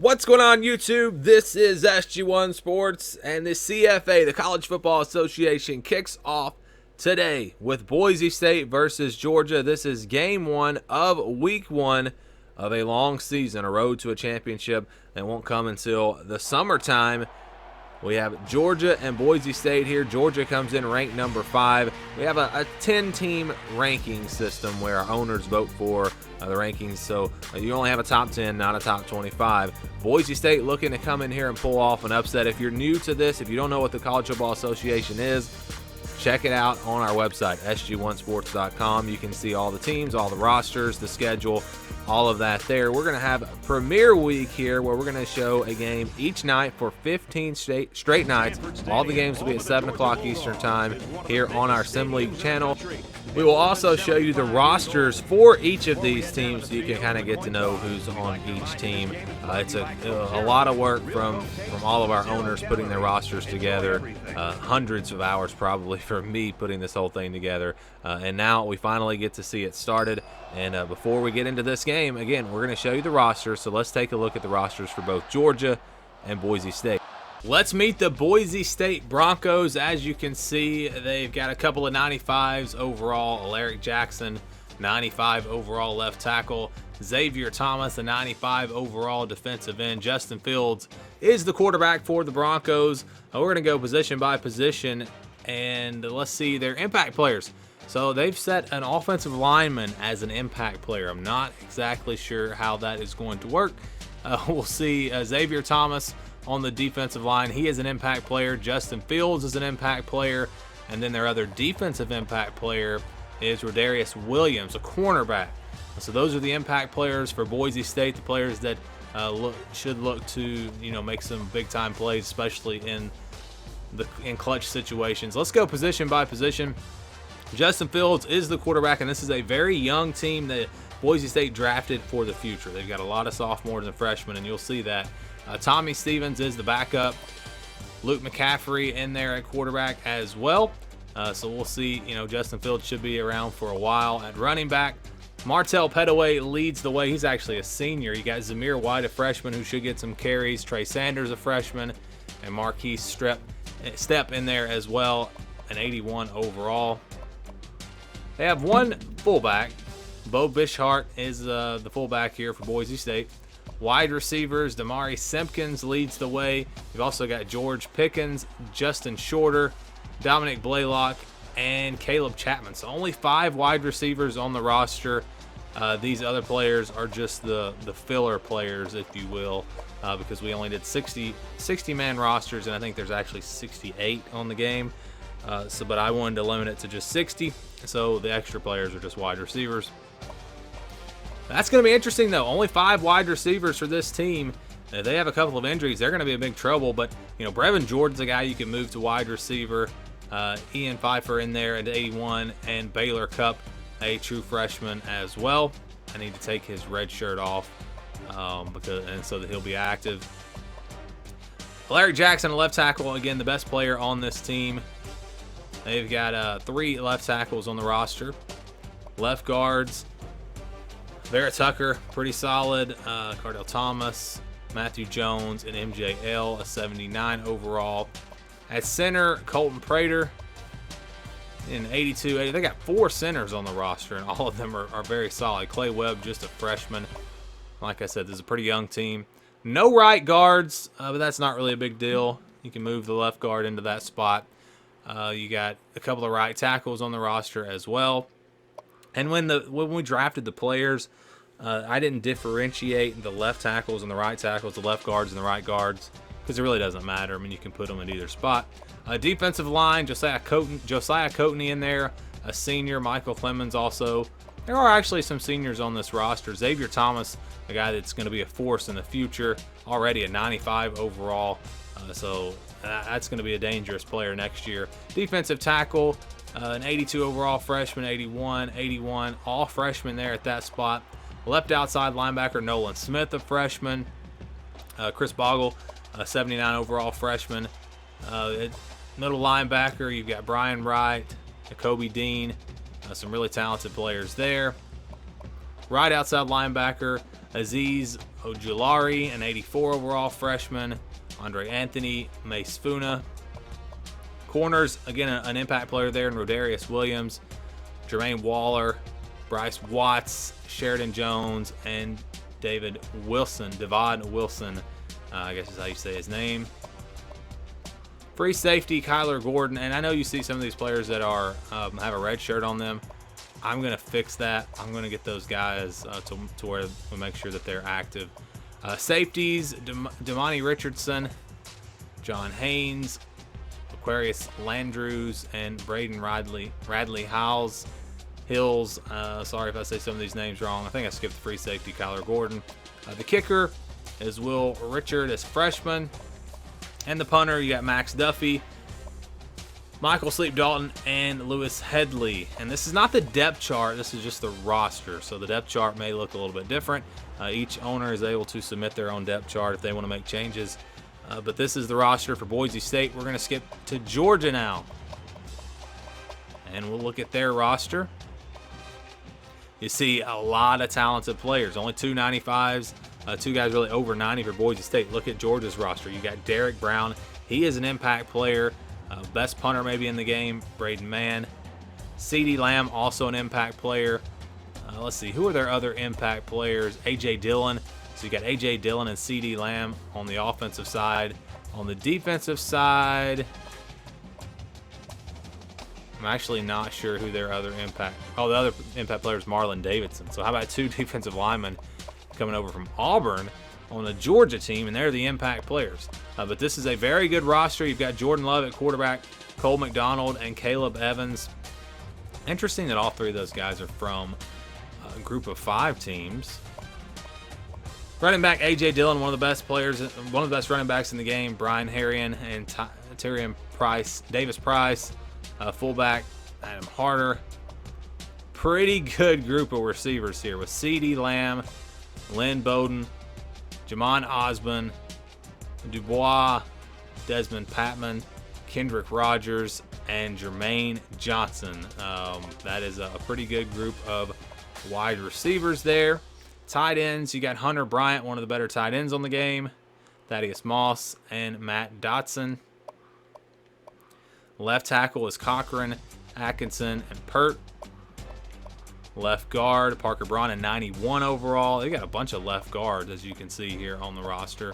What's going on, YouTube? This is SG1 Sports, and the CFA, the College Football Association, kicks off today with Boise State versus Georgia. This is game one of week one of a long season, a road to a championship that won't come until the summertime. We have Georgia and Boise State here. Georgia comes in ranked number 5. We have a 10-team ranking system where our owners vote for the rankings, so you only have a top 10, not a top 25. Boise State looking to come in here and pull off an upset. If you're new to this, if you don't know what the College Football Association is, check it out on our website, sg1sports.com. You can see all the teams, all the rosters, the schedule, all of that there. We're going to have a premiere week here where we're going to show a game each night for 15 straight nights. All the games will be at 7 o'clock Eastern Time here on our Sim League channel. We will also show you the rosters for each of these teams so you can kind of get to know who's on each team. It's a lot of work from all of our owners putting their rosters together. Hundreds of hours probably for me putting this whole thing together. And now we finally get to see it started. And before we get into this game, again, we're going to show you the rosters. So let's take a look at the rosters for both Georgia and Boise State. Let's meet the Boise State Broncos. As you can see, they've got a couple of 95s overall. Alaric Jackson, 95 overall left tackle. Xavier Thomas, a 95 overall defensive end. Justin Fields is the quarterback for the Broncos. We're going to go position by position, and let's see their impact players. So they've set an offensive lineman as an impact player. I'm not exactly sure how that is going to work. We'll see Xavier Thomas on the defensive line. He is an impact player. Justin Fields is an impact player. And then their other defensive impact player is Rodarius Williams, a cornerback. So those are the impact players for Boise State, the players that should look to make some big-time plays, especially in clutch situations. Let's go position by position. Justin Fields is the quarterback, and this is a very young team that Boise State drafted for the future. They've got a lot of sophomores and freshmen, and you'll see that. Tommy Stevens is the backup. Luke McCaffrey in there at quarterback as well. So we'll see. Justin Fields should be around for a while at running back. Martell Pettaway leads the way. He's actually a senior. You got Zamir White, a freshman, who should get some carries. Trey Sanders, a freshman, and Marquise Step in there as well, an 81 overall. They have one fullback. Bo Bishart is the fullback here for Boise State. Wide receivers, Damari Simpkins leads the way. You've also got George Pickens, Justin Shorter, Dominic Blaylock, and Caleb Chapman. So only 5 wide receivers on the roster. These other players are just the filler players, if you will, because we only did 60-man rosters, and I think there's actually 68 on the game. But I wanted to limit it to just 60, so the extra players are just wide receivers. That's going to be interesting, though. Only 5 wide receivers for this team. If they have a couple of injuries, they're going to be in big trouble. But, Brevin Jordan's a guy you can move to wide receiver. Ian Pfeiffer in there at 81, and Baylor Cupp, a true freshman as well. I need to take his red shirt off so that he'll be active. Larry Jackson, a left tackle, again, the best player on this team. They've got 3 left tackles on the roster. Left guards, Barrett Tucker, pretty solid. Cardell Thomas, Matthew Jones, and MJL, a 79 overall. At center, Colton Prater in 82. They got 4 centers on the roster, and all of them are very solid. Clay Webb, just a freshman. Like I said, this is a pretty young team. No right guards, but that's not really a big deal. You can move the left guard into that spot. You got a couple of right tackles on the roster as well. And when we drafted the players, I didn't differentiate the left tackles and the right tackles, the left guards and the right guards, because it really doesn't matter. I mean, you can put them in either spot. Defensive line, Josiah Coatney in there, a senior. Michael Clemens also. There are actually some seniors on this roster. Xavier Thomas, a guy that's going to be a force in the future, already a 95 overall. So that's going to be a dangerous player next year. Defensive tackle, an 82 overall freshman, 81, all freshmen there at that spot. Left outside linebacker, Nolan Smith, a freshman. Chris Boggle, a 79 overall freshman. Middle linebacker, you've got Brian Wright, Kobe Dean, some really talented players there. Right outside linebacker, Aziz Ojulari, an 84 overall freshman. Andre Anthony, Mace Funa. Corners, again, an impact player there in Rodarius Williams, Jermaine Waller, Bryce Watts, Sheridan Jones, and Devon Wilson, I guess is how you say his name. Free safety, Kyler Gordon, and I know you see some of these players that are have a red shirt on them. I'm going to fix that. I'm going to get those guys to where we make sure that they're active. Safeties, Damani Richardson, John Haynes, Aquarius Landrews, and Braden Radley Hills. Sorry if I say some of these names wrong. I think I skipped the free safety, Kyler Gordon. The kicker is Will Richard as freshman. And the punter, you got Max Duffy, Michael Sleep Dalton, and Lewis Headley. And this is not the depth chart. This is just the roster. So the depth chart may look a little bit different. Each owner is able to submit their own depth chart if they want to make changes. But this is the roster for Boise State. We're going to skip to Georgia now. And we'll look at their roster. You see a lot of talented players. Only 2 95s. Two guys really over 90 for Boise State. Look at Georgia's roster. You got Derek Brown. He is an impact player. Best punter maybe in the game, Braden Mann. CeeDee Lamb, also an impact player. Let's see, who are their other impact players? A.J. Dillon. So you got A.J. Dillon and CeeDee Lamb on the offensive side. On the defensive side, I'm actually not sure who their other impact. Oh, the other impact player is Marlon Davidson. So how about 2 defensive linemen coming over from Auburn on the Georgia team, and they're the impact players. But this is a very good roster. You've got Jordan Love at quarterback, Cole McDonald, and Caleb Evans. Interesting that all 3 of those guys are from a group of 5 teams. Running back A.J. Dillon, one of the best players, one of the best running backs in the game. Brian Harrion and Tyrion Davis Price. Fullback Adam Harder. Pretty good group of receivers here with CeeDee Lamb, Lynn Bowden, Jamon Osborne, Dubois, Desmond Patman, Kendrick Rogers, and Jermaine Johnson. That is a pretty good group of wide receivers there. Tight ends, you got Hunter Bryant, one of the better tight ends on the game, Thaddeus Moss, and Matt Dotson. Left tackle is Cochran, Atkinson, and Pert. Left guard, Parker Braun, at 91 overall. They got a bunch of left guards, as you can see here on the roster.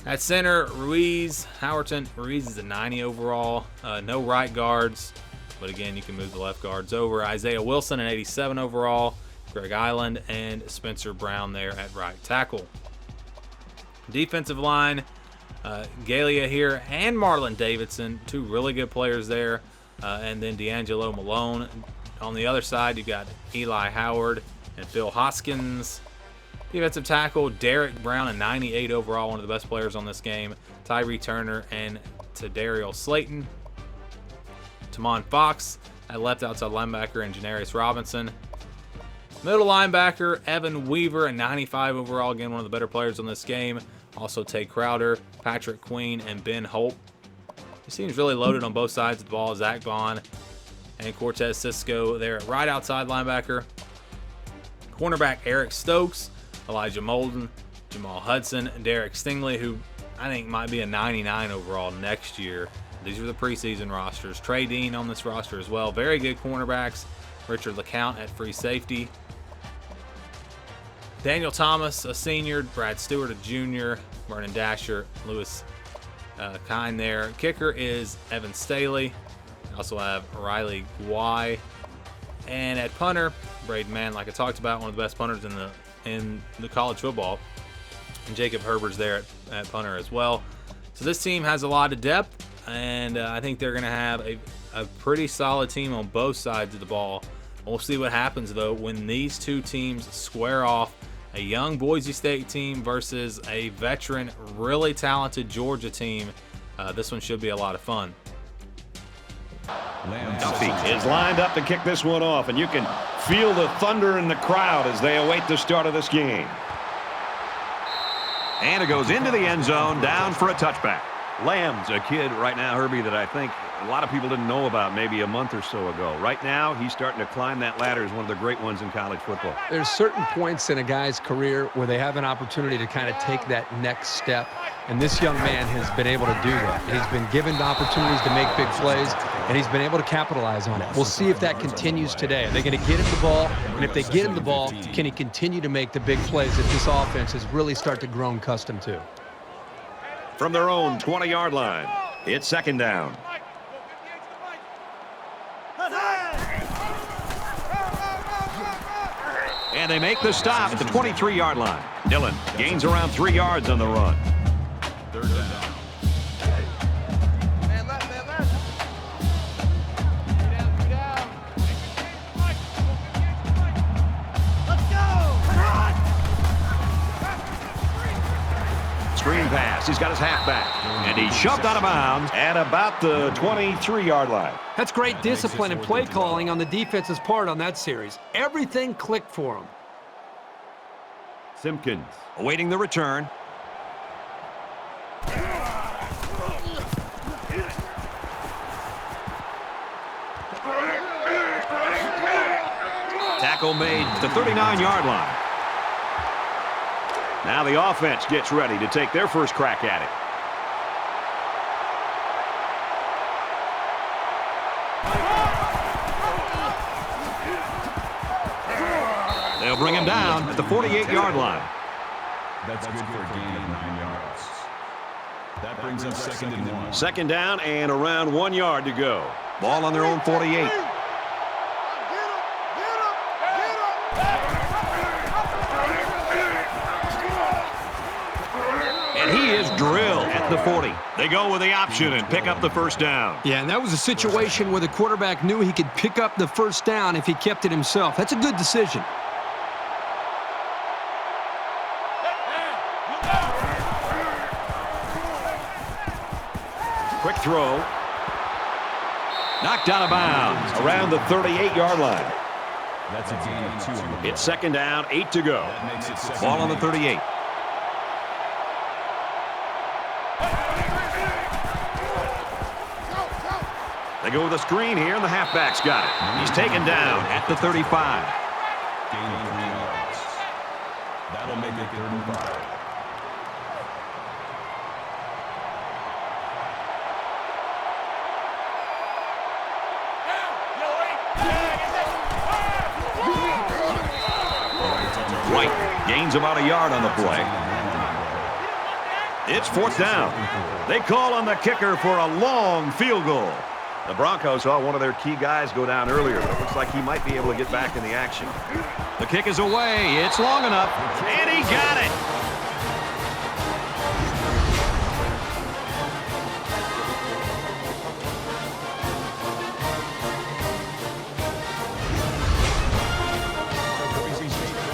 At center, Ruiz, Howerton. Ruiz is a 90 overall. No right guards, but again, you can move the left guards over. Isaiah Wilson, an 87 overall. Greg Island and Spencer Brown there at right tackle. Defensive line, Galia here and Marlon Davidson, 2 really good players there. And then D'Angelo Malone. On the other side, you've got Eli Howard and Phil Hoskins. Defensive tackle, Derek Brown, a 98 overall, one of the best players on this game. Tyree Turner and Tadariel Slayton. Tamon Fox at left outside linebacker, and Janarius Robinson. Middle linebacker, Evan Weaver, a 95 overall, again, one of the better players on this game. Also Tay Crowder, Patrick Queen, and Ben Holt. He seems really loaded on both sides of the ball. Zach Vaughn and Cortez Cisco there at right outside linebacker. Cornerback, Eric Stokes, Elijah Molden, Jamal Hudson, and Derek Stingley, who I think might be a 99 overall next year. These are the preseason rosters. Trey Dean on this roster as well. Very good cornerbacks. Richard LeCount at free safety. Daniel Thomas, a senior. Brad Stewart, a junior. Vernon Dasher, Lewis Kine there. Kicker is Evan Staley. Also have Riley Guai. And at punter, Braden Mann, like I talked about, one of the best punters in the college football. And Jacob Herbert's there at punter as well. So this team has a lot of depth, and I think they're going to have a pretty solid team on both sides of the ball. We'll see what happens, though, when these 2 teams square off. A young Boise State team versus a veteran, really talented Georgia team. This one should be a lot of fun. Duffy is lined up to kick this one off, and you can feel the thunder in the crowd as they await the start of this game. And it goes into the end zone, down for a touchback. Lamb's a kid right now, Herbie, that I think a lot of people didn't know about maybe a month or so ago. Right now, he's starting to climb that ladder as one of the great ones in college football. There's certain points in a guy's career where they have an opportunity to kind of take that next step, and this young man has been able to do that. He's been given opportunities to make big plays, and he's been able to capitalize on it. We'll see if that continues today. Are they going to get him the ball? And if they get him the ball, can he continue to make the big plays that this offense has really started to grow accustomed to? From their own 20-yard line, it's second down. And they make the stop at the 23-yard line. Dillon gains around 3 yards on the run. Third down. Man left. Get down. Let's go. Screen pass. He's got his halfback. And he's shoved out of bounds at about the 23-yard line. That's great discipline and play calling on the defense's part on that series. Everything clicked for him. Simpkins awaiting the return. Tackle made at the 39-yard line. Now the offense gets ready to take their first crack at it. They'll bring him down at the 48-yard line. That's good for a gain of 9 yards. That brings up 2nd and 1. Second down and around 1 yard to go. Ball on their own 48. And he is drilled at the 40. They go with the option and pick up the first down. Yeah, and that was a situation where the quarterback knew he could pick up the first down if he kept it himself. That's a good decision. Quick throw. Knocked out of bounds around the 38-yard line. That's a gain of 2. It's second down, 8 to go. That makes it 2nd Ball on the 38. They go with a screen here, and the halfback's got it. He's taken down at the 35. Gain of 3 yards. That'll make it 3rd and 5. White gains about a yard on the play. It's 4th down. They call on the kicker for a long field goal. The Broncos saw one of their key guys go down earlier, but it looks like he might be able to get back in the action. The kick is away. It's long enough, and he got it.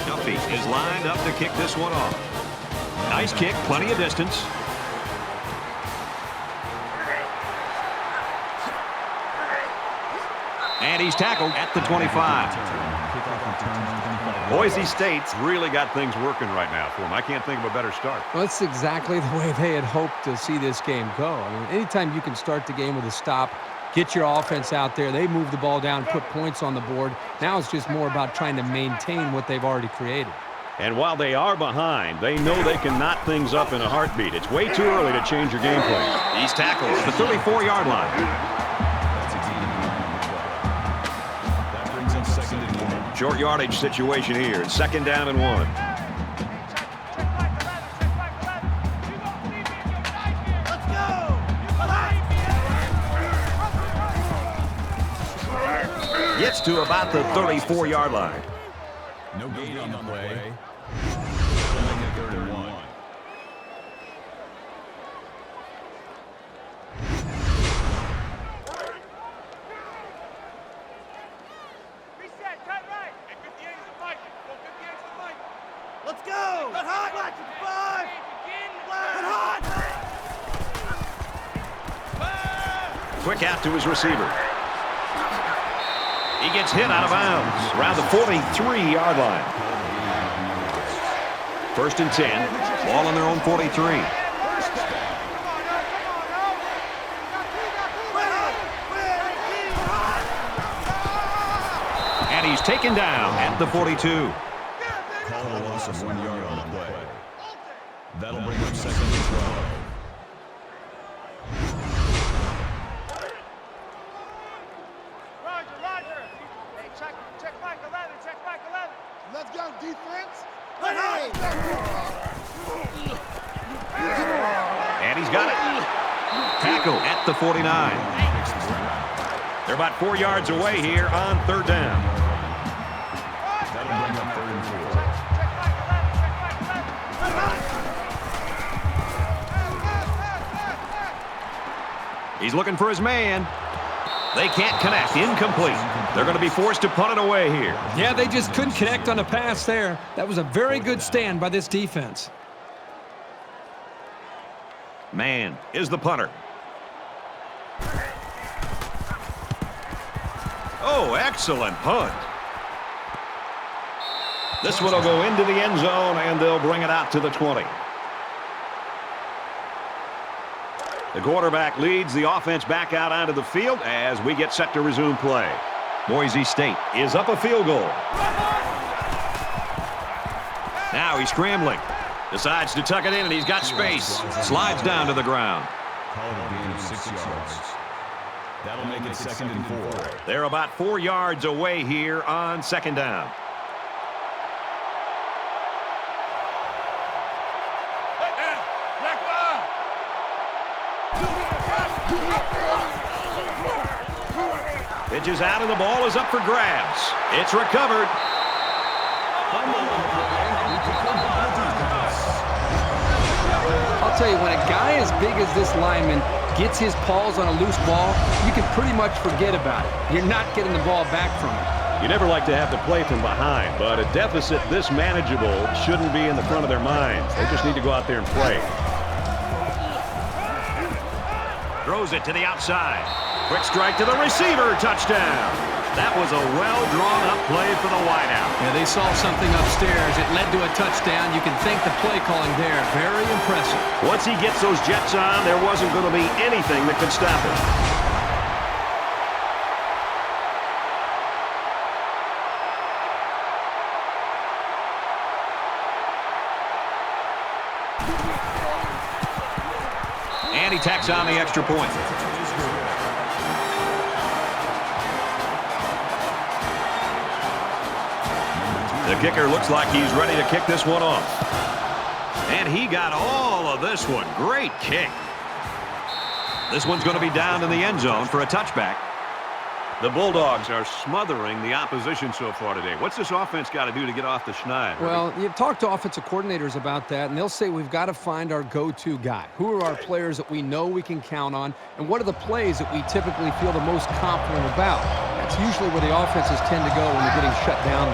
Duffy is lined up to kick this one off. Nice kick, plenty of distance. And he's tackled at the 25. Boise State's really got things working right now for him. I can't think of a better start. Well, that's exactly the way they had hoped to see this game go. I mean, anytime you can start the game with a stop, get your offense out there, they move the ball down, put points on the board. Now it's just more about trying to maintain what they've already created. And while they are behind, they know they can knot things up in a heartbeat. It's way too early to change your game plan. He's tackled at the 34-yard line. That's a gain of 9. That brings up 2nd and 1. Short yardage situation here. It's 2nd down and 1. Gets to about the 34-yard line. No gain on the play. That'll make it 3rd and 1. Reset, cut right. Hey, 58 is the fight. Go 58 is the fight. Let's go. Cut hot. Watch it. 5. Cut hot. Quick out to his receiver. He gets hit out of bounds around the 43-yard line. 1st and 10. Ball on their own 43. And he's taken down at the 42. Call a loss of 1 yard on the play. That'll bring up second and 12. Roger. Hey, check back 11, check back 11. Let's go, defense. And he's got it. Tackle at the 49. They're about 4 yards away here on third down. That'll bring up third and 4. He's looking for his man. They can't connect. Incomplete. They're going to be forced to punt it away here. Yeah, they just couldn't connect on a pass there. That was a very good stand by this defense. Man is the punter. Oh, excellent punt. This one will go into the end zone, and they'll bring it out to the 20. The quarterback leads the offense back out onto the field as we get set to resume play. Boise State is up a field goal. Now he's scrambling. Decides to tuck it in, and he's got space. Slides down to the ground. Call it a gain of 6 yards. That'll make it second and 4. They're about 4 yards away here on second down. Pitches out, and the ball is up for grabs. It's recovered. I'll tell you, when a guy as big as this lineman gets his paws on a loose ball, you can pretty much forget about it. You're not getting the ball back from him. You never like to have to play from behind, but a deficit this manageable shouldn't be in the front of their minds. They just need to go out there and play. Throws it to the outside. Quick strike to the receiver. Touchdown. That was a well-drawn-up play for the wideout. Yeah, they saw something upstairs. It led to a touchdown. You can thank the play calling there. Very impressive. Once he gets those jets on, there wasn't going to be anything that could stop him. And he tacks on the extra point. The kicker looks like he's ready to kick this one off. And he got all of this one. Great kick. This one's going to be down in the end zone for a touchback. The Bulldogs are smothering the opposition so far today. What's this offense got to do to get off the schneid? Well, you talk to offensive coordinators about that, and they'll say we've got to find our go-to guy. Who are our players that we know we can count on, and what are the plays that we typically feel the most confident about? That's usually where the offenses tend to go when they're getting shut down.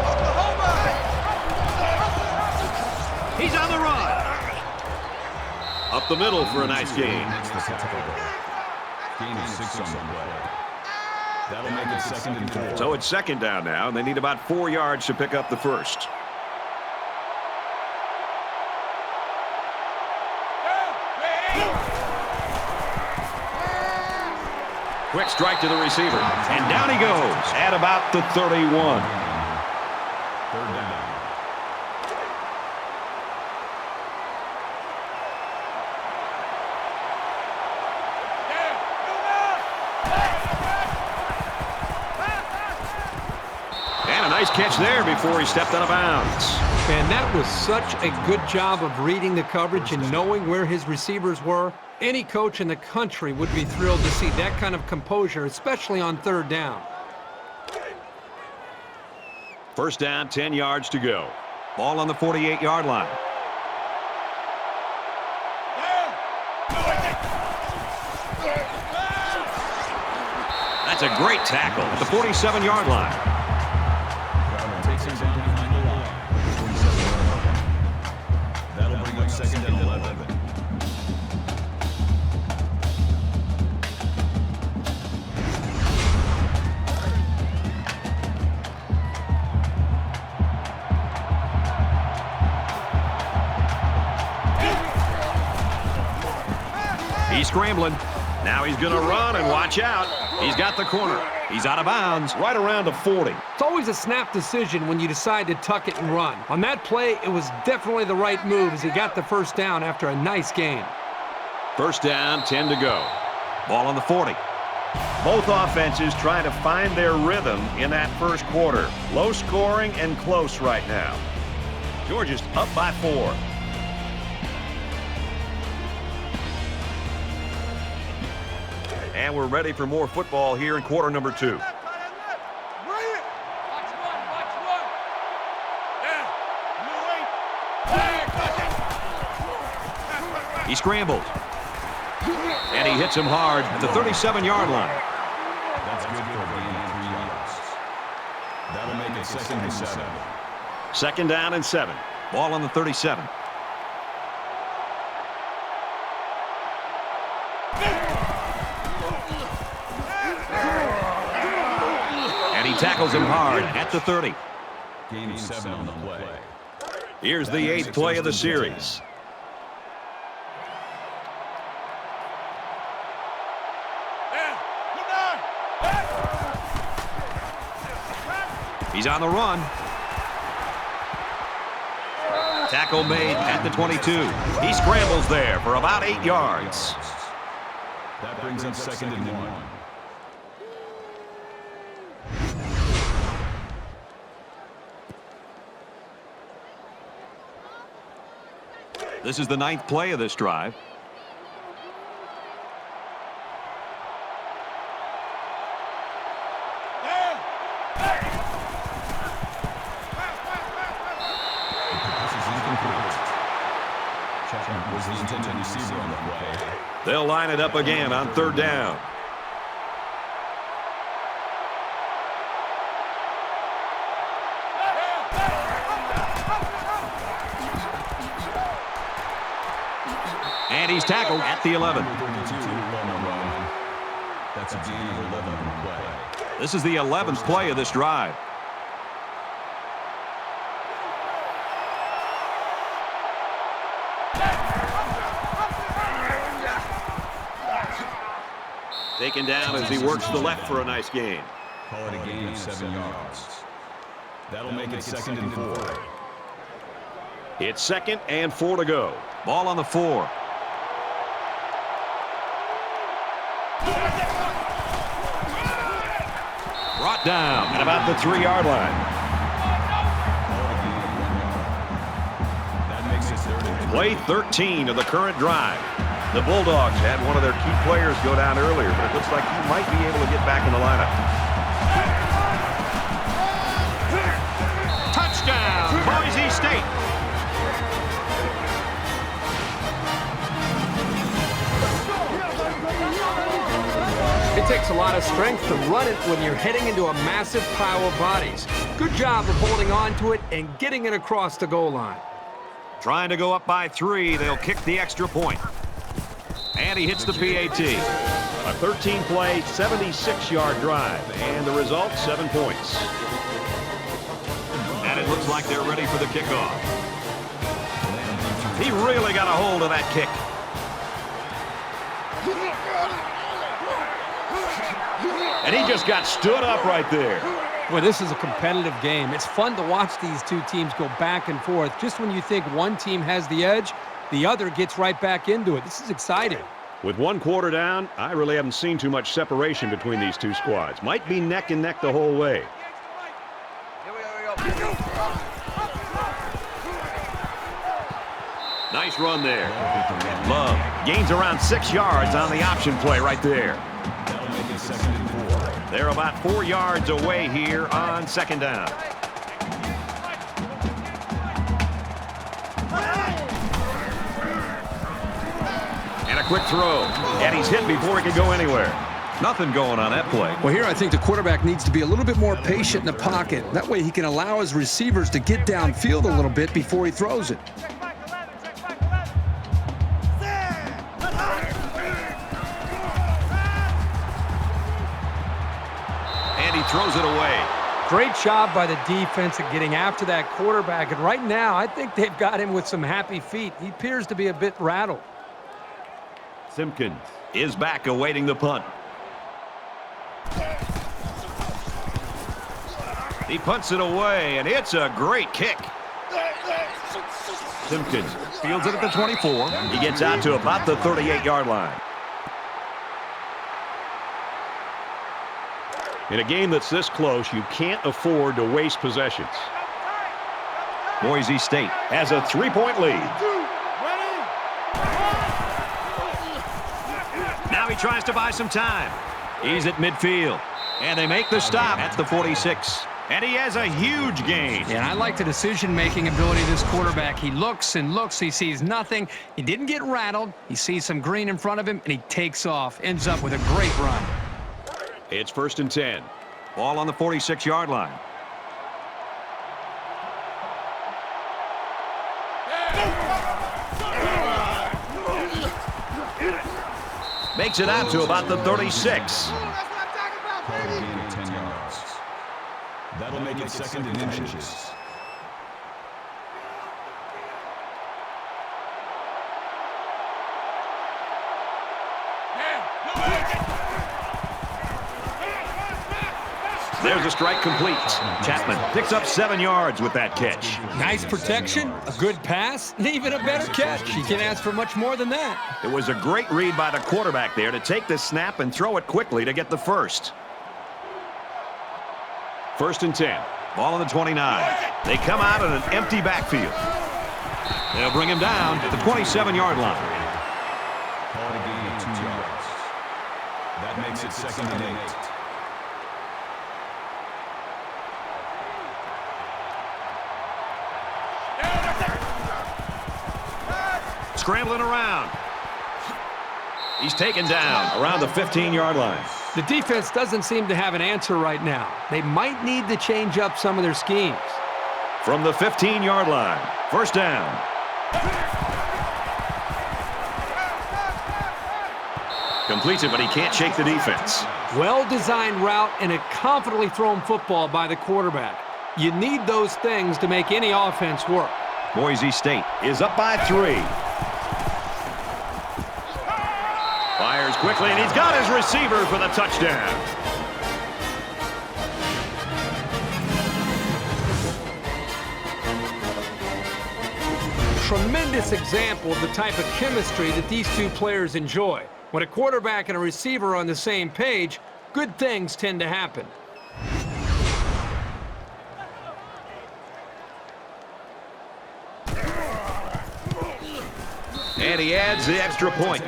He's on the run. Up the middle for a nice gain. Gain of 6 on the play. That'll make it second and 4. So it's second down now, and they need about 4 yards to pick up the first. Quick strike to the receiver, and down he goes at about the 31. Third down. Nice catch there before he stepped out of bounds. And that was such a good job of reading the coverage and knowing where his receivers were. Any coach in the country would be thrilled to see that kind of composure, especially on third down. First down, 10 yards to go. Ball on the 48-yard line. That's a great tackle at the 47-yard line. That'll bring up second and 11. He's scrambling. Now he's going to run, and watch out. He's got the corner. He's out of bounds right around the 40. It's always a snap decision when you decide to tuck it and run. On that play, it was definitely the right move as he got the first down after a nice gain. First down, 10 to go. Ball on the 40. Both offenses trying to find their rhythm in that first quarter. Low scoring and close right now. Georgia's up by 4. And we're ready for more football here in quarter number 2. He scrambled. And he hits him hard at the 37-yard line. That's good for a gain of 3 yards. That'll make it 2nd and 7. Second down and 7. Ball on the 37. And he tackles him hard at the 30. Gain of 7 on the play. Here's the 8th play of the series. He's on the run. Tackle made at the 22. He scrambles there for about 8 yards. That brings up 2nd and 1. This is the 9th play of this drive. Was the intended receiver on the play. They'll line it up again on 3rd down. And he's tackled at the 11. That's a gain of 11 on the play. This is the 11th play of this drive. Taken down as he works to the left for a nice gain. Call it a gain of 7 yards. That'll make it 2nd and 4. It's 2nd and 4 to go. Ball on the 4. Brought down at about the 3-yard line. That makes it 3rd and 2. Play 13 of the current drive. The Bulldogs had one of their key players go down earlier, but it looks like he might be able to get back in the lineup. Touchdown, Boise State. It takes a lot of strength to run it when you're heading into a massive pile of bodies. Good job of holding on to it and getting it across the goal line. Trying to go up by 3, they'll kick the extra point. And he hits the PAT. A 13-play, 76-yard drive. And the result, 7 points. And it looks like they're ready for the kickoff. He really got a hold of that kick. And he just got stood up right there. Well, this is a competitive game. It's fun to watch these two teams go back and forth. Just when you think one team has the edge, the other gets right back into it. This is exciting. With 1 quarter down, I really haven't seen too much separation between these two squads. Might be neck and neck the whole way. Nice run there. Love gains around 6 yards on the option play right there. That'll make it 2nd and 4. They're about 4 yards away here on 2nd down. And a quick throw. And he's hit before he could go anywhere. Nothing going on that play. Well, here I think the quarterback needs to be a little bit more patient in the pocket. That way he can allow his receivers to get downfield a little bit before he throws it. And he throws it away. Great job by the defense at getting after that quarterback. And right now, I think they've got him with some happy feet. He appears to be a bit rattled. Simpkins is back awaiting the punt. He punts it away, and it's a great kick. Simpkins fields it at the 24. He gets out to about the 38-yard line. In a game that's this close, you can't afford to waste possessions. Boise State has a 3-point lead. Now he tries to buy some time. He's at midfield, and they make the stop at the 46. And he has a huge gain. And I like the decision-making ability of this quarterback. He looks and looks. He sees nothing. He didn't get rattled. He sees some green in front of him, and he takes off. Ends up with a great run. It's 1st and 10. Ball on the 46-yard line. Makes it out to about the 36. Gain of 10 yards. That'll make it 2nd and inches. There's a strike complete. Chapman picks up 7 yards with that catch. Nice protection, a good pass, and even a better catch. You can't ask for much more than that. It was a great read by the quarterback there to take the snap and throw it quickly to get the first. 1st and 10. Ball on the 29. They come out in an empty backfield. They'll bring him down at the 27-yard line. Gain of 2 yards. That makes it 2nd and 8. Scrambling around. He's taken down around the 15-yard line. The defense doesn't seem to have an answer right now. They might need to change up some of their schemes. From the 15-yard line, 1st down. Completes it, but he can't shake the defense. Well-designed route and a confidently thrown football by the quarterback. You need those things to make any offense work. Boise State is up by 3. Fires quickly, and he's got his receiver for the touchdown. Tremendous example of the type of chemistry that these two players enjoy. When a quarterback and a receiver are on the same page, good things tend to happen. And he adds the extra point.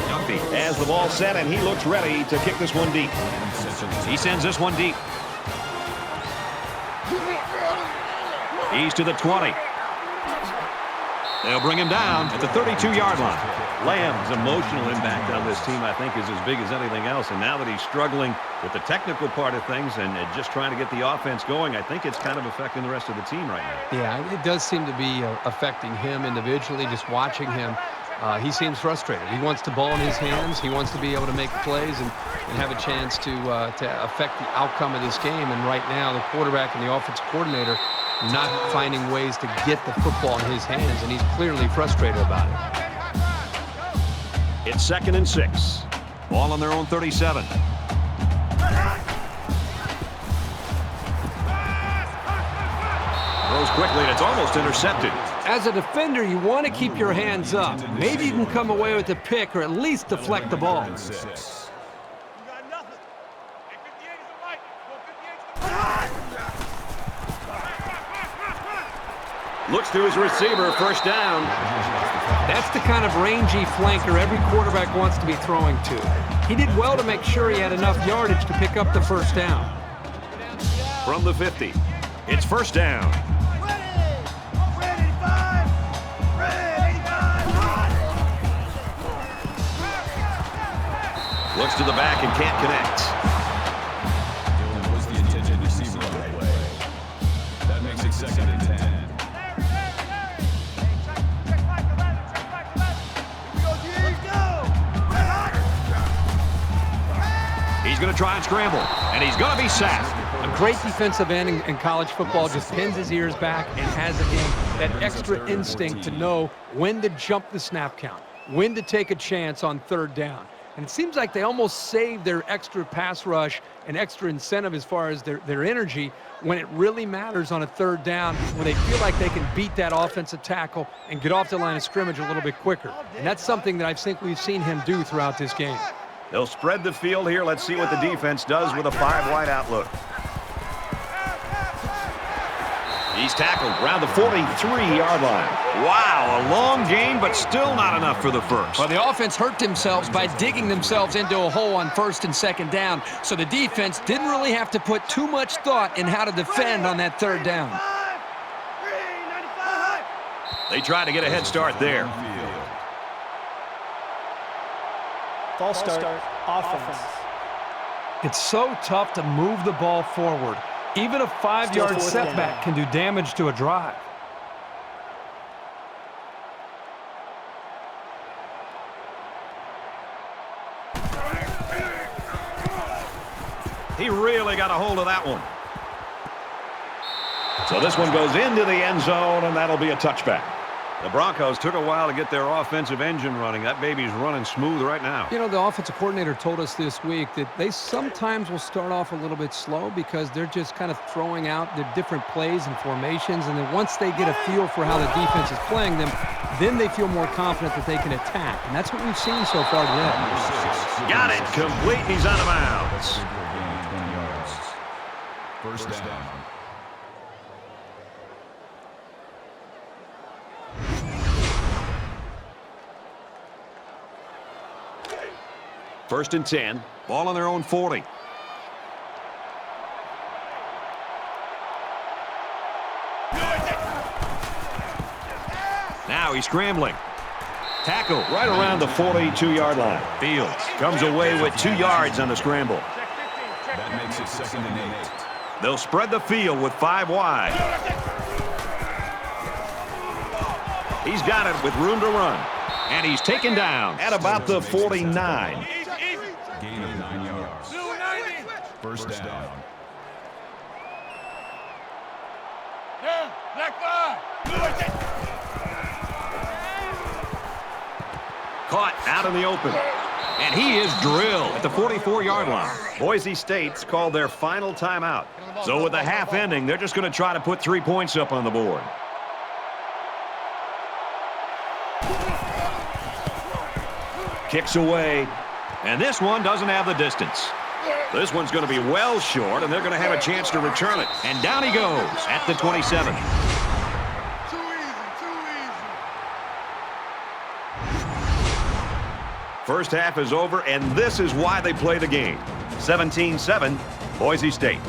Duffy has the ball set, and he looks ready to kick this one deep. He sends this one deep. He's to the 20. They'll bring him down at the 32-yard line. Lamb's emotional impact on this team, I think, is as big as anything else. And now that he's struggling with the technical part of things and just trying to get the offense going, I think it's kind of affecting the rest of the team right now. Yeah, it does seem to be affecting him individually, just watching him. He seems frustrated. He wants the ball in his hands. He wants to be able to make plays and have a chance to affect the outcome of this game. And right now, the quarterback and the offensive coordinator not finding ways to get the football in his hands, and he's clearly frustrated about it. It's 2nd and 6. Ball on their own 37. Throws quickly, and it's almost intercepted. As a defender, you want to keep your hands up. Maybe you can come away with a pick or at least deflect the ball. Looks to his receiver, 1st down. That's the kind of rangy flanker every quarterback wants to be throwing to. He did well to make sure he had enough yardage to pick up the 1st down. From the 50, it's 1st down. Looks to the back and can't connect. Dylan was the intended receiver on the play. That makes it 2nd and 10. He's going to try and scramble, and he's going to be sacked. A great defensive end in college football just pins his ears back and has, again, that extra instinct to know when to jump the snap count, when to take a chance on 3rd down. And it seems like they almost save their extra pass rush and extra incentive as far as their energy when it really matters on a third down, when they feel like they can beat that offensive tackle and get off the line of scrimmage a little bit quicker. And that's something that I think we've seen him do throughout this game. They'll spread the field here. Let's see what the defense does with a 5-wide outlook. He's tackled around the 43-yard line. Wow, a long game, but still not enough for the first. Well, the offense hurt themselves by digging themselves into a hole on 1st and 2nd down, so the defense didn't really have to put too much thought in how to defend on that 3rd down. They try to get a head start there. False start, offense. It's so tough to move the ball forward. Even a 5-yard setback can do damage to a drive. He really got a hold of that one. So this one goes into the end zone, and that'll be a touchback. The Broncos took a while to get their offensive engine running. That baby's running smooth right now. You know, the offensive coordinator told us this week that they sometimes will start off a little bit slow because they're just kind of throwing out their different plays and formations, and then once they get a feel for how the defense is playing them, then they feel more confident that they can attack. And that's what we've seen so far today. Got it. Complete. He's out of bounds. 20 yards. First down. First and 10. Ball on their own 40. Now he's scrambling. Tackle right around the 42-yard line. Fields comes away with 2 yards on the scramble. That makes it 2nd and 8. They'll spread the field with 5 wide. He's got it with room to run. And he's taken down at about the 49. Gain of 9 yards. First down. Caught out in the open. And he is drilled at the 44-yard line. Boise State's called their final timeout. So with the half ending, they're just going to try to put 3 points up on the board. Kicks away. And this one doesn't have the distance. This one's going to be well short, and they're going to have a chance to return it. And down he goes at the 27. First half is over, and this is why they play the game. 17-7, Boise State.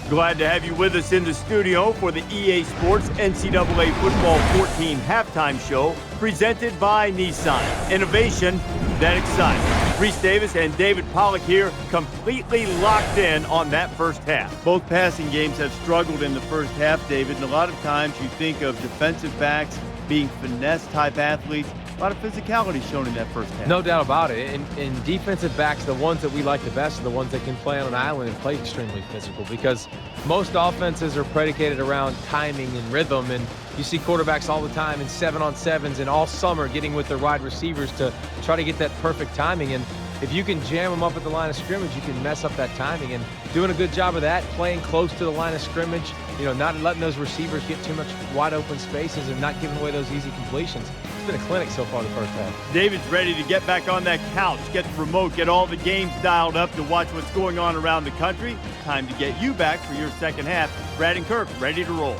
Glad to have you with us in the studio for the EA Sports NCAA Football 14 halftime show presented by Nissan. Innovation that excites. Reese Davis and David Pollack here, completely locked in on that first half. Both passing games have struggled in the first half, David, and a lot of times you think of defensive backs being finesse-type athletes. A lot of physicality shown in that first half. No doubt about it. And defensive backs, the ones that we like the best are the ones that can play on an island and play extremely physical, because most offenses are predicated around timing and rhythm, and you see quarterbacks all the time in 7-on-7s and all summer getting with their wide receivers to try to get that perfect timing. And if you can jam them up at the line of scrimmage, you can mess up that timing. And doing a good job of that, playing close to the line of scrimmage, you know, not letting those receivers get too much wide open spaces and not giving away those easy completions. It's been a clinic so far the first half. David's ready to get back on that couch, get the remote, get all the games dialed up to watch what's going on around the country. Time to get you back for your second half. Brad and Kirk ready to roll.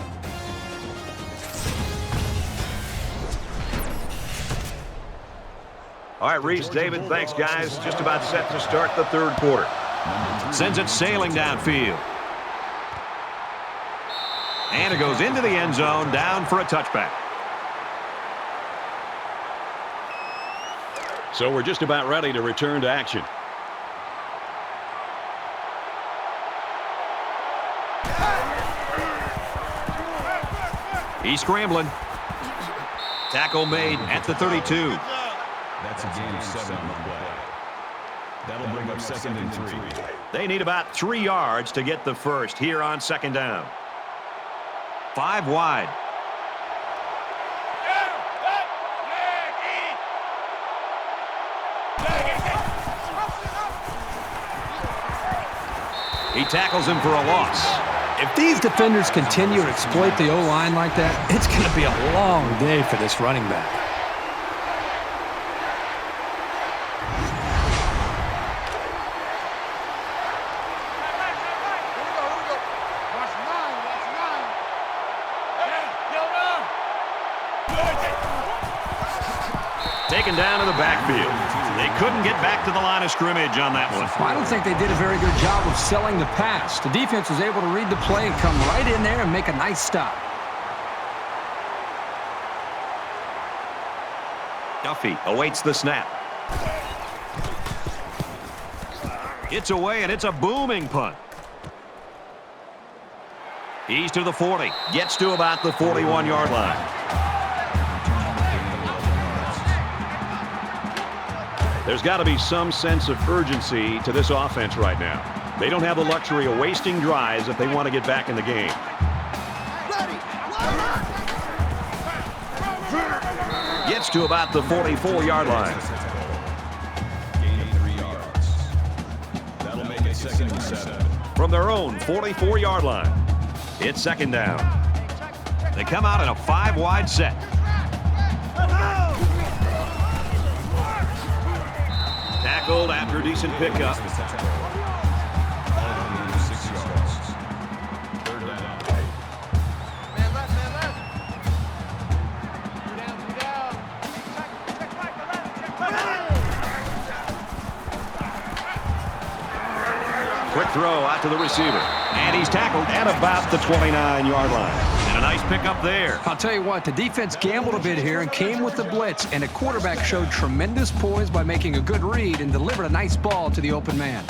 All right, Reese, David, thanks, guys. Just about set to start the third quarter. Sends it sailing downfield. And it goes into the end zone, down for a touchback. So we're just about ready to return to action. He's scrambling. Tackle made at the 32. That's a gain of 7 on the play. That'll bring up 2nd and 3. They need about 3 yards to get the first here on second down. 5 wide. He tackles him for a loss. If these defenders continue to exploit the O-line like that, it's going to be a long day for this running back. Taken down to the backfield. They couldn't get back to the line of scrimmage on that one. I don't think they did a very good job of selling the pass. The defense was able to read the play and come right in there and make a nice stop. Duffy awaits the snap. It's away, and it's a booming punt. He's to the 40. Gets to about the 41-yard line. There's got to be some sense of urgency to this offense right now. They don't have the luxury of wasting drives if they want to get back in the game. Gets to about the 44-yard line. Gain of 3 yards. That'll make it 2nd and 7. From their own 44-yard line. It's 2nd down. They come out in a 5-wide set. Tackled after a decent pickup. 6 yards. 3rd down. Quick throw out to the receiver. And he's tackled at about the 29-yard line. And a nice pickup there. I'll tell you what, the defense gambled a bit here and came with the blitz, and the quarterback showed tremendous poise by making a good read and delivered a nice ball to the open man.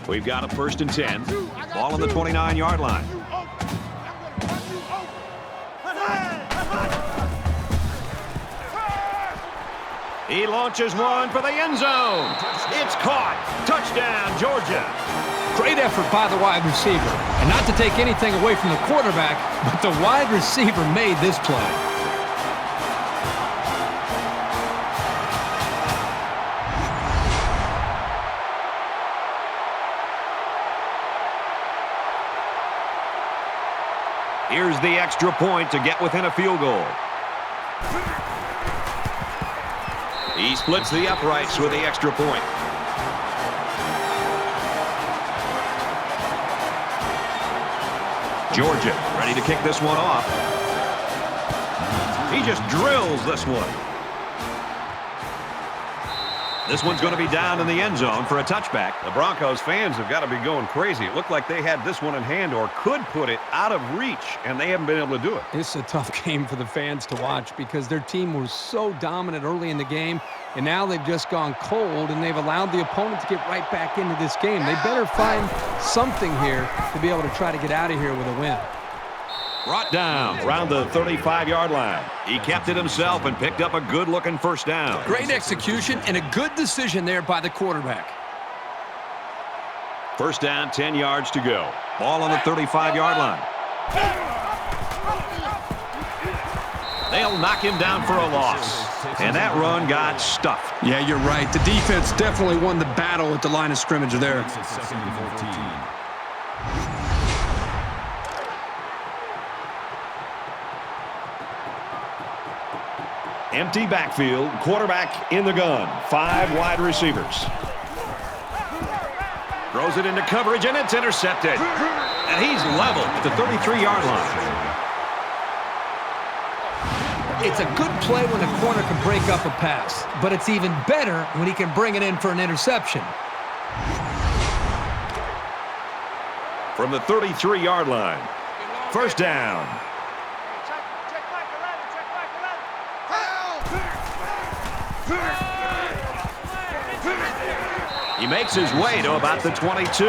We've got a 1st and 10. Ball on the 29-yard line. He launches one for the end zone. It's caught. Touchdown, Georgia. Great effort by the wide receiver. And not to take anything away from the quarterback, but the wide receiver made this play. Here's the extra point to get within a field goal. He splits the uprights with the extra point. Georgia ready to kick this one off. He just drills this one. This one's going to be down in the end zone for a touchback. The Broncos fans have got to be going crazy. It looked like they had this one in hand or could put it out of reach, and they haven't been able to do it. It's a tough game for the fans to watch because their team was so dominant early in the game, and now they've just gone cold, and they've allowed the opponent to get right back into this game. They better find something here to be able to try to get out of here with a win. Brought down around the 35-yard line. He kept it himself and picked up a good-looking 1st down. Great execution and a good decision there by the quarterback. 1st down, 10 yards to go. Ball on the 35-yard line. They'll knock him down for a loss. And that run got stuffed. Yeah, you're right. The defense definitely won the battle at the line of scrimmage there. It's 2nd and 14. Empty backfield, quarterback in the gun. 5 wide receivers. Throws it into coverage, and it's intercepted. And he's level at the 33-yard line. It's a good play when the corner can break up a pass, but it's even better when he can bring it in for an interception. From the 33-yard line. 1st down. He makes his way to about the 22.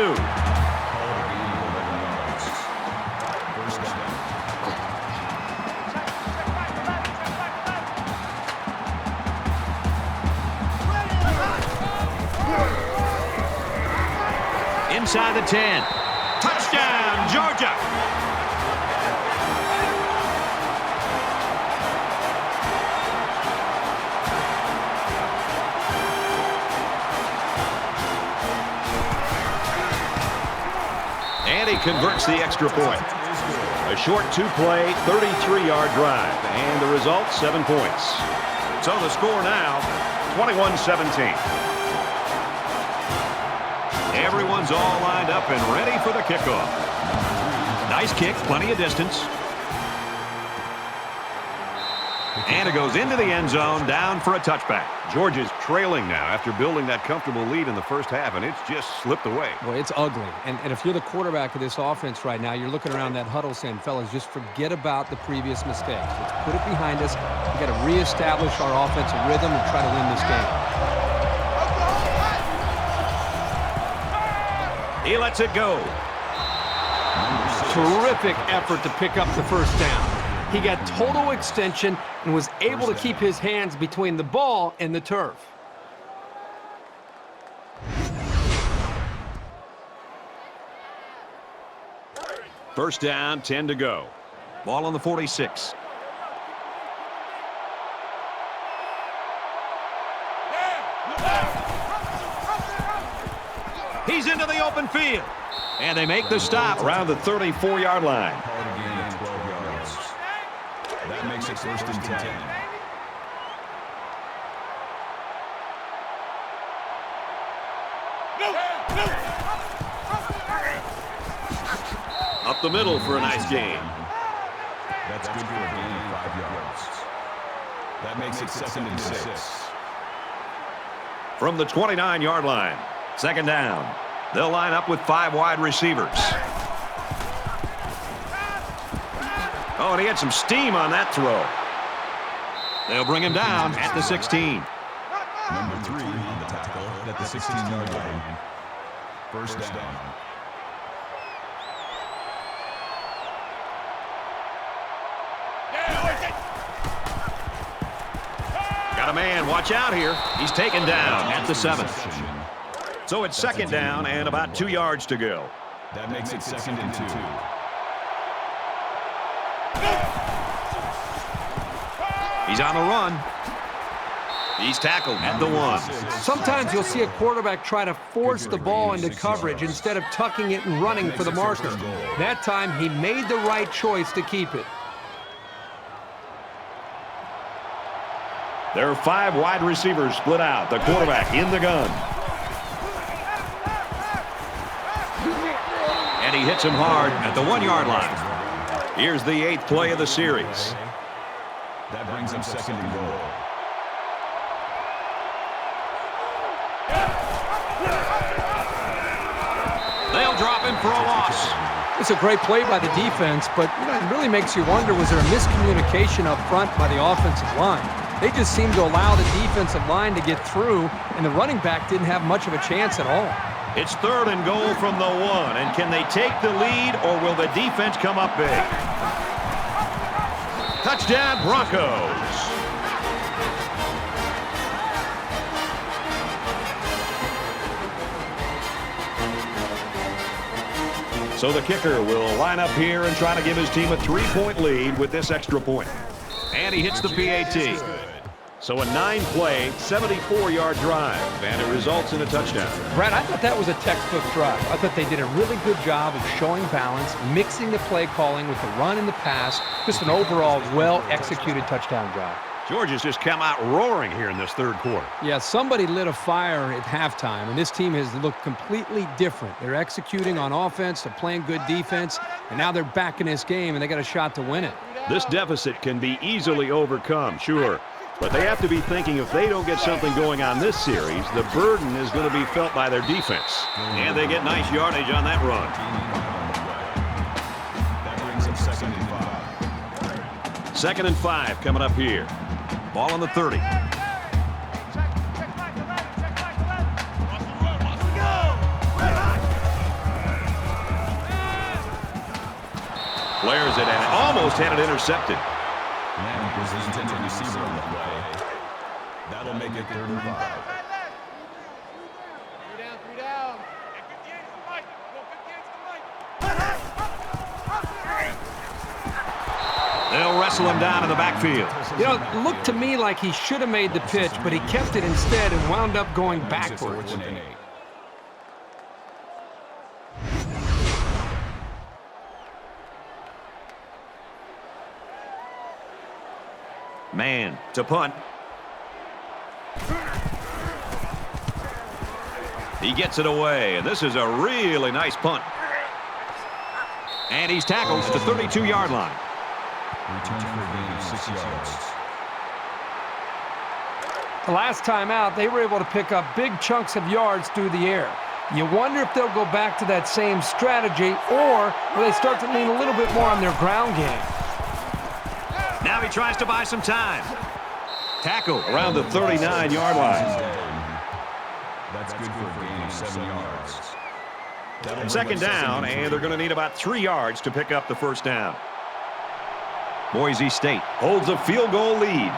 Inside the 10. Touchdown, Georgia. And he converts the extra point. A short two-play, 33-yard drive. And the result, 7 points. So the score now, 21-17. Everyone's all lined up and ready for the kickoff. Nice kick, plenty of distance. And it goes into the end zone, down for a touchback. Georgia's trailing now after building that comfortable lead in the first half, and it's just slipped away. Boy, it's ugly. And if you're the quarterback of this offense right now, you're looking around that huddle saying, fellas, just forget about the previous mistakes. Let's put it behind us. We've got to reestablish our offensive rhythm and try to win this game. He lets it go. Terrific effort to pick up the first down. He got total extension and was able to keep his hands between the ball and the turf. First down, 10 to go. Ball on the 46. He's into the open field. And they make the stop around the 34-yard line. That makes it first and 10. Up the middle for a nice gain. That's good for a gain of 5 yards. That makes it second and 6. From the 29-yard line, second down. They'll line up with 5 wide receivers. Oh, and he had some steam on that throw. They'll bring him down at the 16. Number 3 on the tackle at the 16-yard line. First down. Got a man. Watch out here. He's taken down at the 7. So it's second down and about 2 yards to go. That makes it second and 2. He's on the run. He's tackled at the 1. Sometimes you'll see a quarterback try to force the ball into coverage instead of tucking it and running for the marker. That time, he made the right choice to keep it. There are 5 wide receivers split out. The quarterback in the gun. And he hits him hard at the 1-yard line. Here's the 8th play of the series. That brings him second and goal. They'll drop him for a loss. It's a great play by the defense, but it really makes you wonder, was there a miscommunication up front by the offensive line? They just seemed to allow the defensive line to get through, and the running back didn't have much of a chance at all. It's third and goal from the 1, and can they take the lead, or will the defense come up big? Touchdown, Broncos. So the kicker will line up here and try to give his team a 3-point lead with this extra point. And he hits the PAT. So a 9-play, 74-yard drive, and it results in a touchdown. Brad, I thought that was a textbook drive. I thought they did a really good job of showing balance, mixing the play calling with the run and the pass. Just an overall well-executed touchdown drive. Georgia's just come out roaring here in this third quarter. Yeah, somebody lit a fire at halftime, and this team has looked completely different. They're executing on offense, they're playing good defense, and now they're back in this game, and they got a shot to win it. This deficit can be easily overcome, sure. But they have to be thinking if they don't get something going on this series, the burden is going to be felt by their defense. And they get nice yardage on that run. That brings up second and 5. Second and 5 coming up here. Ball on the 30. Flares it and almost had it intercepted. Lamb was the intended receiver on the play. That'll make it third and 5. Three down. They'll wrestle him down in the backfield. You know, it looked to me like he should have made the pitch, but he kept it instead and wound up going backwards. Man to punt. He gets it away, and this is a really nice punt. And he's tackled at the 32-yard line. Return for a gain of 6 yards. The last time out, they were able to pick up big chunks of yards through the air. You wonder if they'll go back to that same strategy, or will they start to lean a little bit more on their ground game? Now he tries to buy some time. Tackle around the 39-yard line. That's good for a gain of 7 yards. Second down, and they're going to need about 3 yards to pick up the first down. Boise State holds a field goal lead.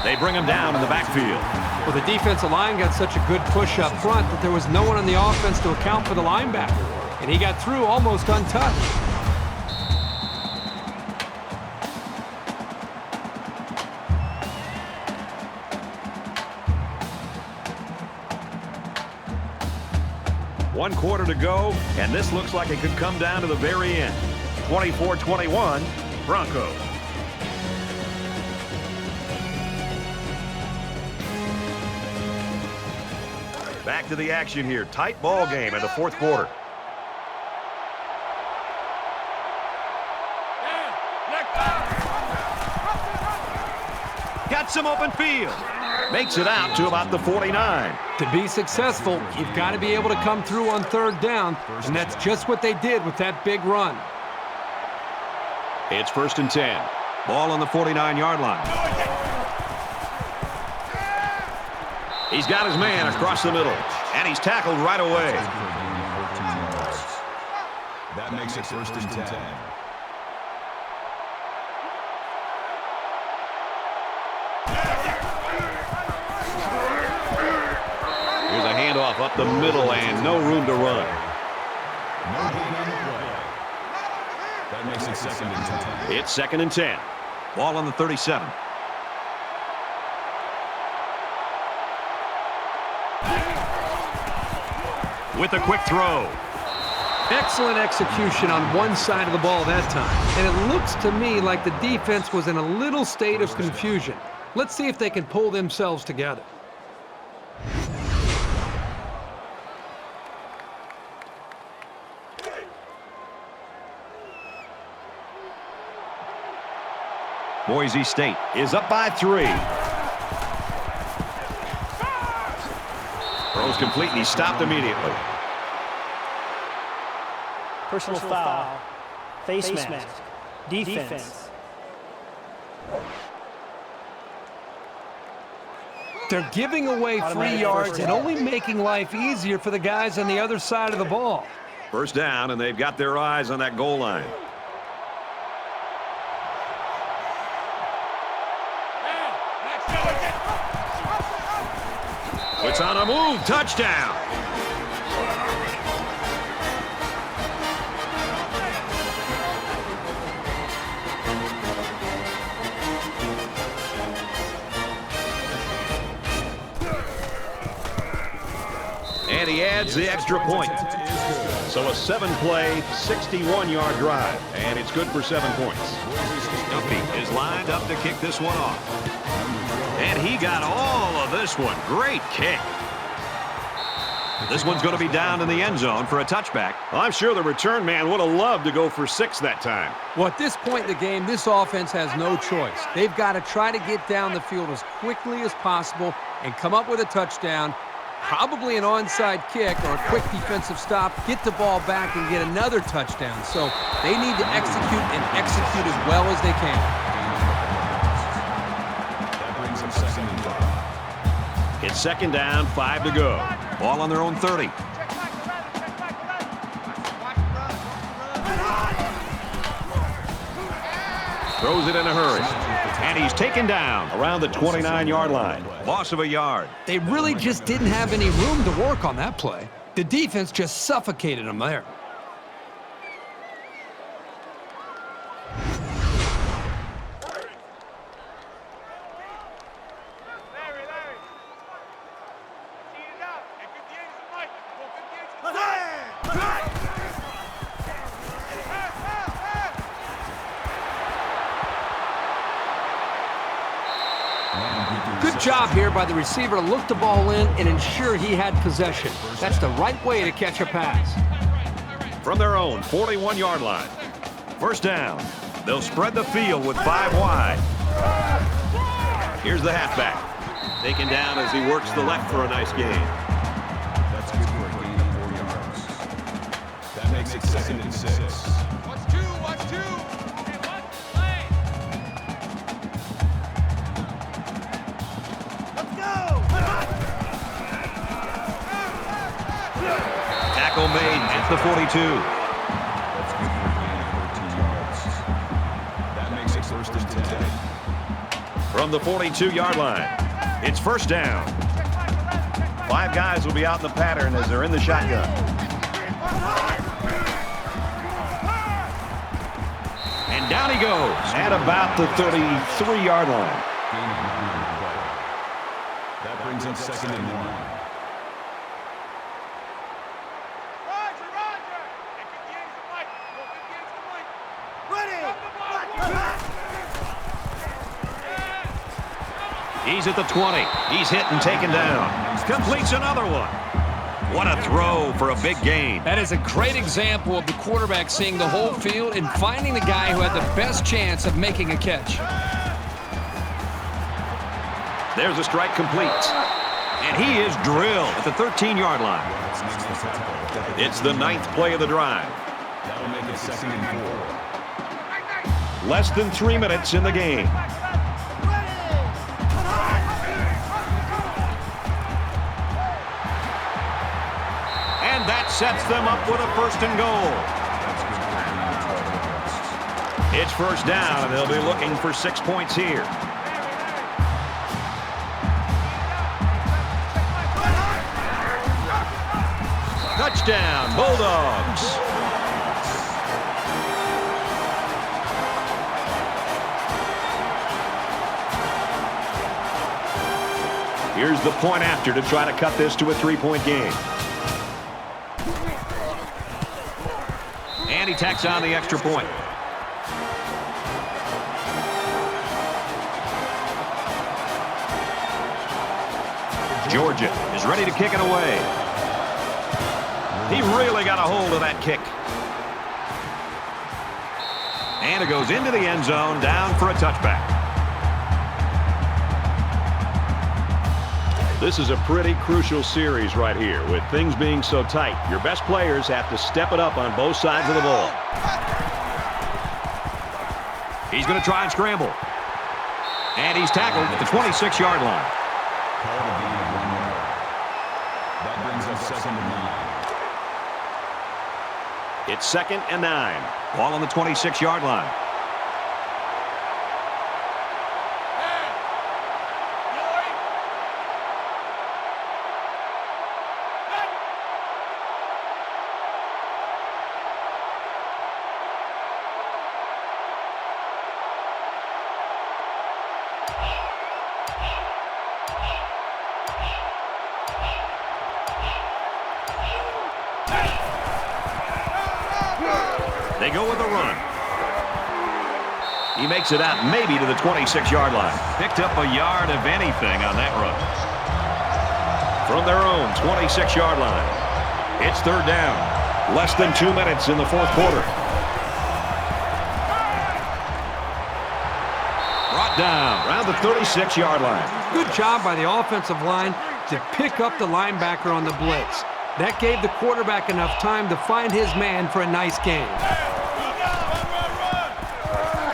They bring him down in the backfield. Well, the defensive line got such a good push up front that there was no one on the offense to account for the linebacker. And he got through almost untouched. One quarter to go, and this looks like it could come down to the very end. 24-21, Broncos. Back to the action here. Tight ball game in the fourth quarter. Got some open field. Makes it out to about the 49. To be successful, you've got to be able to come through on third down, and that's just what they did with that big run. It's 1st and 10. Ball on the 49-yard line. He's got his man across the middle, and he's tackled right away. That makes it 1st and 10. Here's a handoff up the middle and no room to run. No gain on the play. That makes it 2nd and 10. It's 2nd and 10. Ball on the 37. With a quick throw. Excellent execution on one side of the ball that time. And it looks to me like the defense was in a little state of confusion. Let's see if they can pull themselves together. Boise State is up by 3. Throws complete, and he stopped immediately. Personal foul. Face mask. Defense. They're giving away 3 yards and only making life easier for the guys on the other side of the ball. First down, and they've got their eyes on that goal line. It's on a move. Touchdown. And he adds the extra point. So a 7-play, 61-yard drive. And it's good for 7 points. Duffy is lined up to kick this one off. And he got all of this one. Great kick. This one's going to be down in the end zone for a touchback. I'm sure the return man would have loved to go for 6 that time. Well, at this point in the game, this offense has no choice. They've got to try to get down the field as quickly as possible and come up with a touchdown, probably an onside kick or a quick defensive stop, get the ball back and get another touchdown. So they need to execute and execute as well as they can. It's 2nd down, 5 to go. Ball on their own 30. Throws it in a hurry. And he's taken down around the 29-yard line. Loss of a yard. They really just didn't have any room to work on that play. The defense just suffocated them there. job here by the receiver to look the ball in and ensure he had possession. That's the right way to catch a pass. From their own 41-yard line. First down. They'll spread the field with 5 wide. Here's the halfback. Taken down as he works the left for a nice gain. That's good for a gain of 4 yards. That makes it 2nd and 6. Watch two. Let's go. Tackle made at the 42. That's good for a gain of 13 yards. That makes it 1st and 10. From the 42-yard line, it's first down. 5 guys will be out in the pattern as they're in the shotgun. And down he goes at about the 33-yard line. Gain of 9 on the play. That brings up 2nd and 1. He's at the 20. He's hit and taken down. Completes another one. What a throw for a big gain. That is a great example of the quarterback seeing the whole field and finding the guy who had the best chance of making a catch. There's a strike complete. And he is drilled at the 13-yard line. It's the 9th play of the drive. That'll make it 2nd and 4. Less than 3 minutes in the game. And that sets them up with a 1st and goal. It's first down, and they'll be looking for 6 points here. Touchdown, Bulldogs. Here's the point after to try to cut this to a 3-point game. And he tacks on the extra point. Georgia is ready to kick it away. He really got a hold of that kick. And it goes into the end zone, down for a touchback. This is a pretty crucial series right here. With things being so tight, your best players have to step it up on both sides of the ball. He's going to try and scramble. And he's tackled at the 26-yard line. Call the gain of 1 yard. That brings up 2nd and 9. It's 2nd and 9. Ball on the 26-yard line. They go with a run. He makes it out maybe to the 26-yard line. Picked up a yard of anything on that run. From their own 26-yard line. It's third down. Less than 2 minutes in the 4th quarter. Brought down around the 36-yard line. Good job by the offensive line to pick up the linebacker on the blitz. That gave the quarterback enough time to find his man for a nice gain.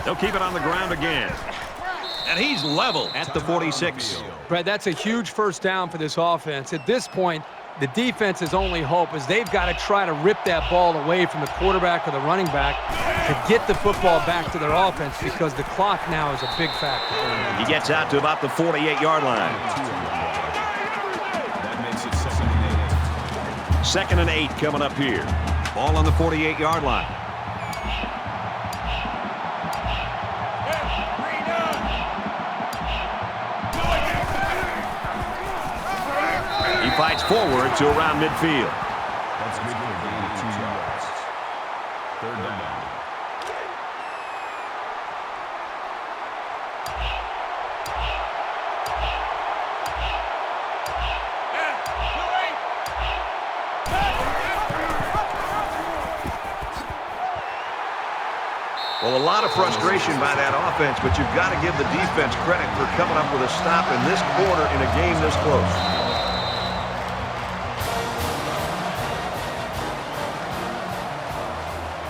They'll keep it on the ground again. And he's level at the 46. Brad, that's a huge first down for this offense. At this point, the defense's only hope is they've got to try to rip that ball away from the quarterback or the running back to get the football back to their offense, because the clock now is a big factor. He gets out to about the 48-yard line. That makes it 2nd and 8. 2nd and 8 coming up here. Ball on the 48-yard line. He fights forward to around midfield. That's good for a gain of 2 yards. Third down. Well, a lot of frustration by that offense, but you've got to give the defense credit for coming up with a stop in this quarter in a game this close.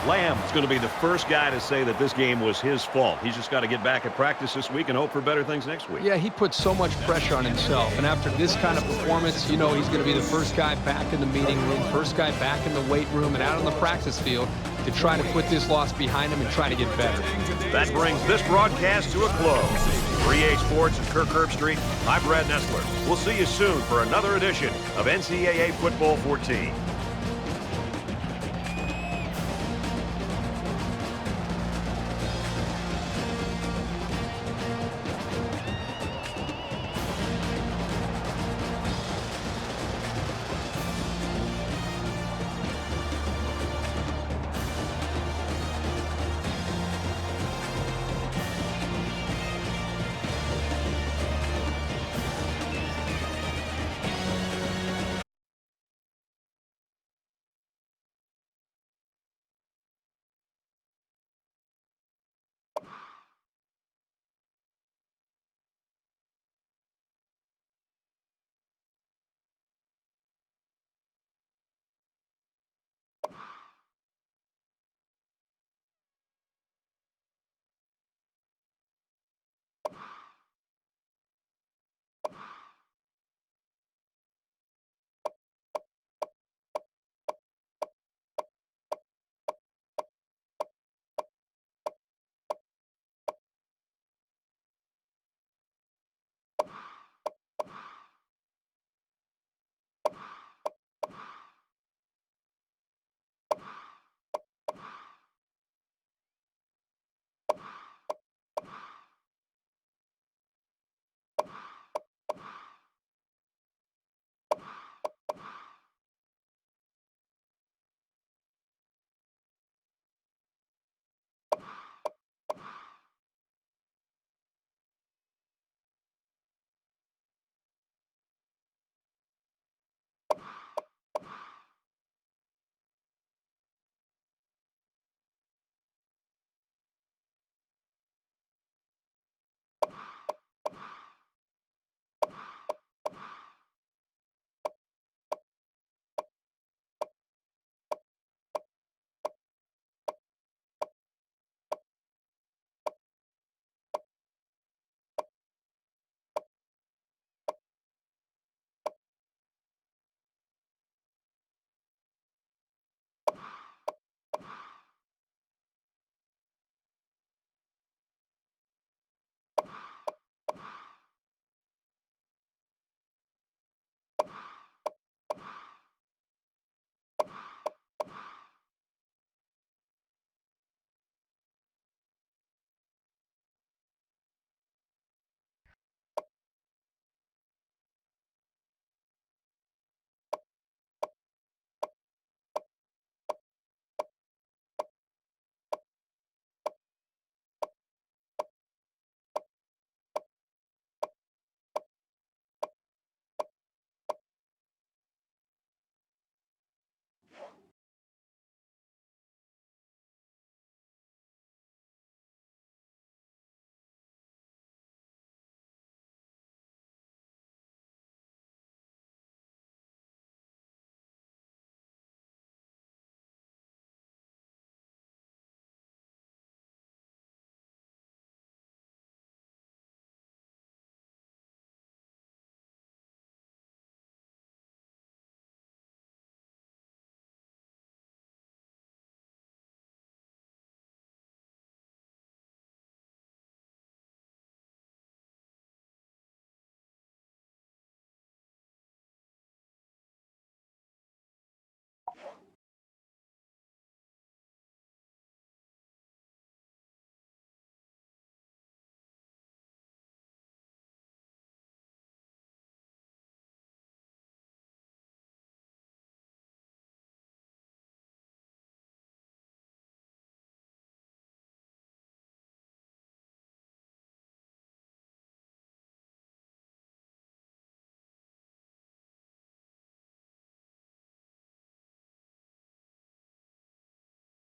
Lamb's going to be the first guy to say that this game was his fault. He's just got to get back at practice this week and hope for better things next week. Yeah, he put so much pressure on himself. And after this kind of performance, you know he's going to be the first guy back in the meeting room, first guy back in the weight room and out on the practice field to try to put this loss behind him and try to get better. That brings this broadcast to a close. For EA Sports and Kirk Herbstreit, I'm Brad Nessler. We'll see you soon for another edition of NCAA Football 14.